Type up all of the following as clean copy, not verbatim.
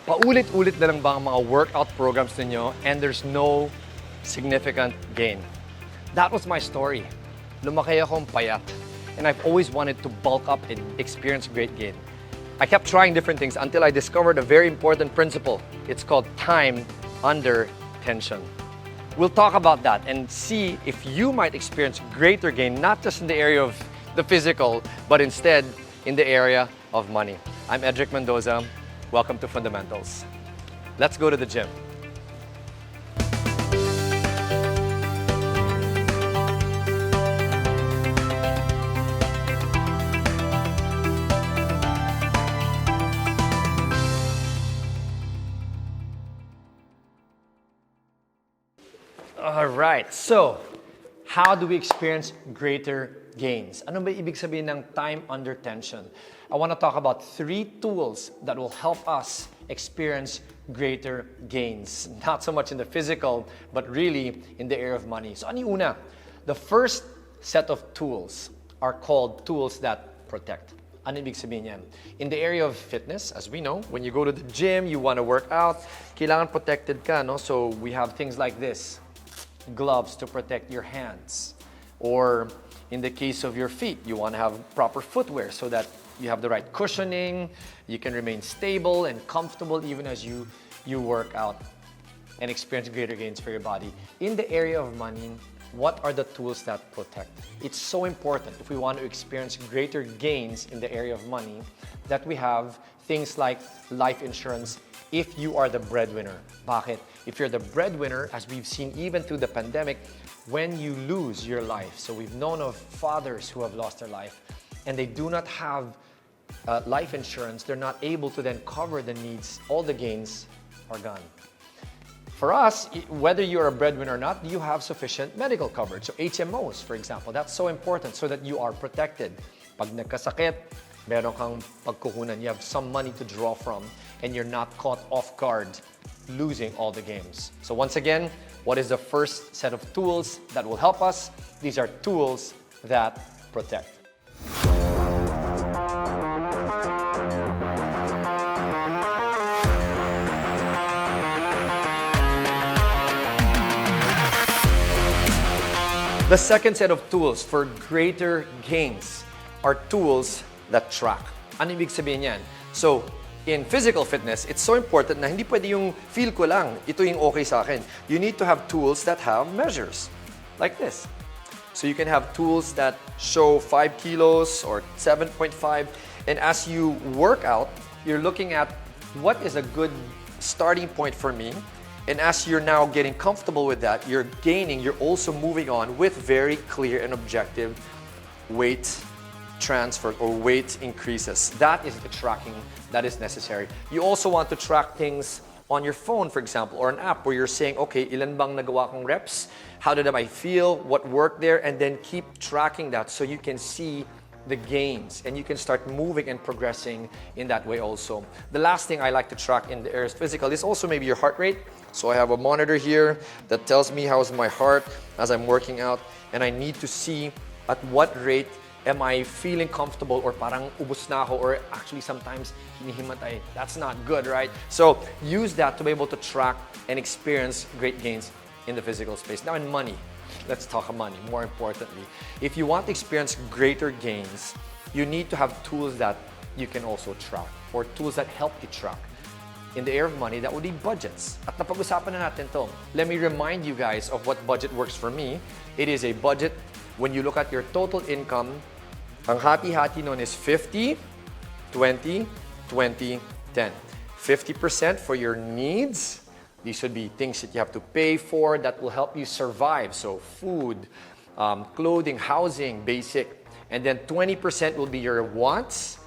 Paulit-ulit na lang ba ang mga workout programs ninyo and there's no significant gain? That was my story. Lumaki akong payat and I've always wanted to bulk up and experience great gain. I kept trying different things until I discovered a very important principle. It's called time under tension. We'll talk about that and see if you might experience greater gain, not just in the area of the physical, but instead in the area of money. I'm Edric Mendoza. Welcome to Fundamentals. Let's go to the gym. All right, so how do we experience greater gains? Ano ba ibig sabihin ng time under tension? I want to talk about 3 tools that will help us experience greater gains. Not so much in the physical, but really in the area of money. So ano yung una? The first set of tools are called tools that protect. Ano ibig sabihin yan? In the area of fitness, as we know, when you go to the gym, you want to work out, kailangan protected ka, no? So we have things like this. Gloves to protect your hands. Or in the case of your feet, you want to have proper footwear so that you have the right cushioning, you can remain stable and comfortable even as you work out and experience greater gains for your body. In the area of money, what are the tools that protect? It's so important if we want to experience greater gains in the area of money that we have things like life insurance if you are the breadwinner. Bakit? If you're the breadwinner, as we've seen even through the pandemic, when you lose your life, so we've known of fathers who have lost their life and they do not have life insurance, they're not able to then cover the needs, all the gains are gone. For us, whether you're a breadwinner or not, you have sufficient medical coverage. So HMOs, for example, that's so important so that you are protected. Pag nagkasakit, meron kang pagkukunan, you have some money to draw from and you're not caught off guard losing all the games. So once again, what is the first set of tools that will help us? These are tools that protect. The second set of tools for greater gains are tools that track. Ano ibig sabihin yan? So, in physical fitness, it's so important na hindi pwede yung feel ko lang, ito yung okay sa akin. You need to have tools that have measures, like this. So you can have tools that show 5 kilos or 7.5, and as you work out, you're looking at what is a good starting point for me, and as you're now getting comfortable with that, you're gaining, you're also moving on with very clear and objective weight transfer or weight increases. That is the tracking that is necessary. You also want to track things on your phone, for example, or an app where you're saying, okay, ilan bang nagawa kong reps? How did I feel? What worked there? And then keep tracking that so you can see the gains and you can start moving and progressing in that way also. The last thing I like to track in the area of physical is also maybe your heart rate. So I have a monitor here that tells me how's my heart as I'm working out, and I need to see at what rate am I feeling comfortable or parang ubos na ako, or actually sometimes hinihimatay. That's not good, right? So use that to be able to track and experience great gains in the physical space. Now in money, let's talk money more importantly. If you want to experience greater gains, you need to have tools that you can also track or tools that help you track. In the area of money, that would be budgets. At napag-usapan na natin to. Let me remind you guys of what budget works for me. It is a budget when you look at your total income. Ang hati-hati nun is 50, 20, 20, 10. 50% for your needs. These should be things that you have to pay for that will help you survive. So food, clothing, housing, basic. And then 20% will be your wants.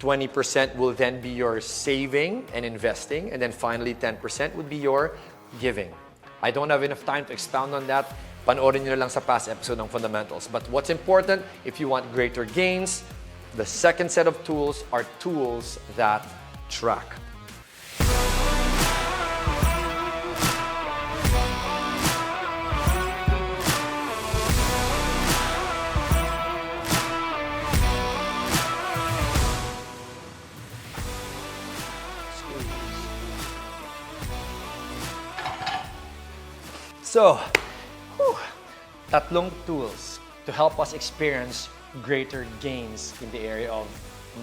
20% will then be your saving and investing. And then finally, 10% would be your giving. I don't have enough time to expound on that. Panoorin nyo na lang sa past episode ng Fundamentals. But what's important, if you want greater gains, the second set of tools are tools that track. So, whew, tatlong tools to help us experience greater gains in the area of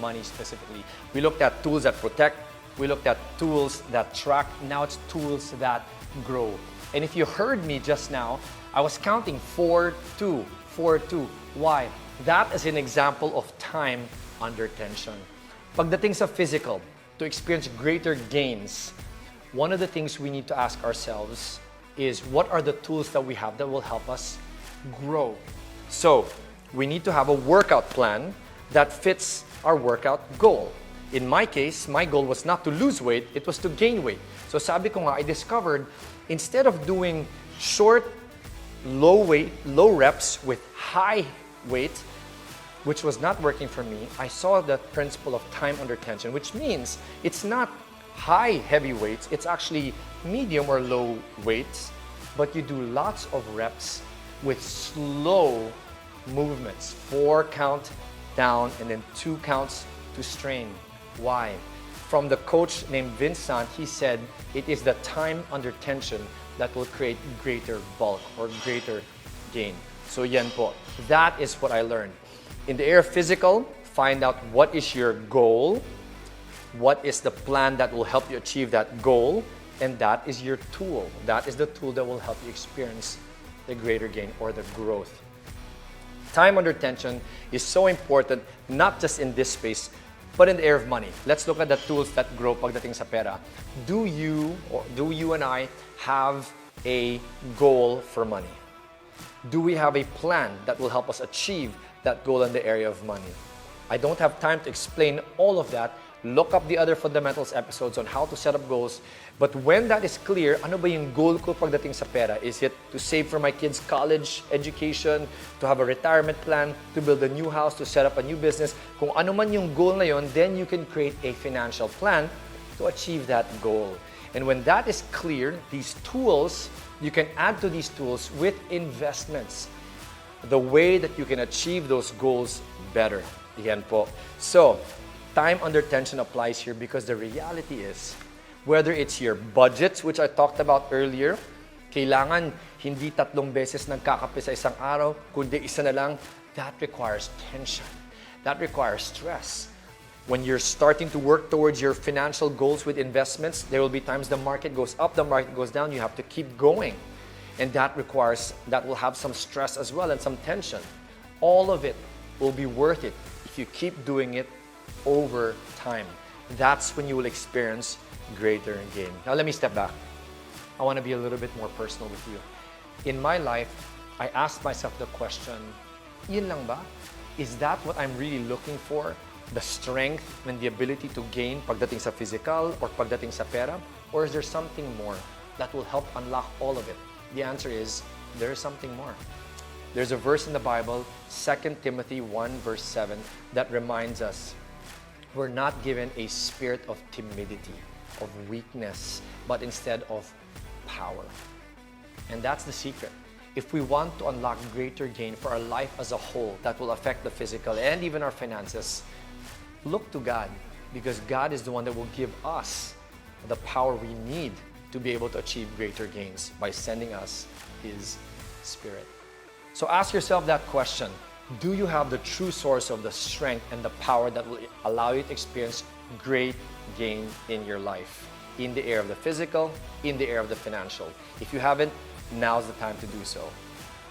money specifically. We looked at tools that protect, we looked at tools that track, now it's tools that grow. And if you heard me just now, I was counting 4-2, 4-2. Why? That is an example of time under tension. Pagdating sa physical, to experience greater gains, one of the things we need to ask ourselves is what are the tools that we have that will help us grow? So, we need to have a workout plan that fits our workout goal. In my case, my goal was not to lose weight, it was to gain weight. So sabi ko nga, I discovered, instead of doing short, low reps with high weight, which was not working for me, I saw the principle of time under tension, which means it's not high heavy weights, it's actually medium or low weights, but you do lots of reps with slow movements. 4 count down and then 2 counts to strain. Why? From the coach named Vincent, he said, it is the time under tension that will create greater bulk or greater gain. So yan po. That is what I learned. In the area of physical, find out what is your goal, what is the plan that will help you achieve that goal, and that is your tool. That is the tool that will help you experience the greater gain or the growth. Time under tension is so important, not just in this space, but in the area of money. Let's look at the tools that grow pagdating sa pera. Do you and I have a goal for money? Do we have a plan that will help us achieve that goal in the area of money? I don't have time to explain all of that. Look up the other fundamentals episodes on how to set up goals. But when that is clear, ano ba yung goal ko pagdating sa pera? Is it to save for my kids' college education, to have a retirement plan, to build a new house, to set up a new business? Kung ano man yung goal na yon, then you can create a financial plan to achieve that goal. And when that is clear, these tools, you can add to these tools with investments, the way that you can achieve those goals better. Yan po. So, time under tension applies here because the reality is, whether it's your budget, which I talked about earlier, kailangan hindi 3 beses nagkakape sa isang araw, kundi isa na lang, that requires tension. That requires stress. When you're starting to work towards your financial goals with investments, there will be times the market goes up, the market goes down, you have to keep going. And that will have some stress as well and some tension. All of it will be worth it if you keep doing it over time. That's when you will experience greater gain. Now let me step back. I want to be a little bit more personal with you. In my life, I asked myself the question, yun lang ba? Is that what I'm really looking for? The strength and the ability to gain pagdating sa physical or pagdating sa pera? Or is there something more that will help unlock all of it? The answer is, there is something more. There's a verse in the Bible, 2 Timothy 1 verse 7, that reminds us we're not given a spirit of timidity, of weakness, but instead of power. And that's the secret. If we want to unlock greater gain for our life as a whole that will affect the physical and even our finances, look to God, because God is the one that will give us the power we need to be able to achieve greater gains by sending us His Spirit. So ask yourself that question. Do you have the true source of the strength and the power that will allow you to experience great gain in your life? In the area of the physical, in the area of the financial. If you haven't, now's the time to do so.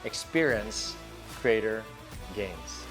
Experience greater gains.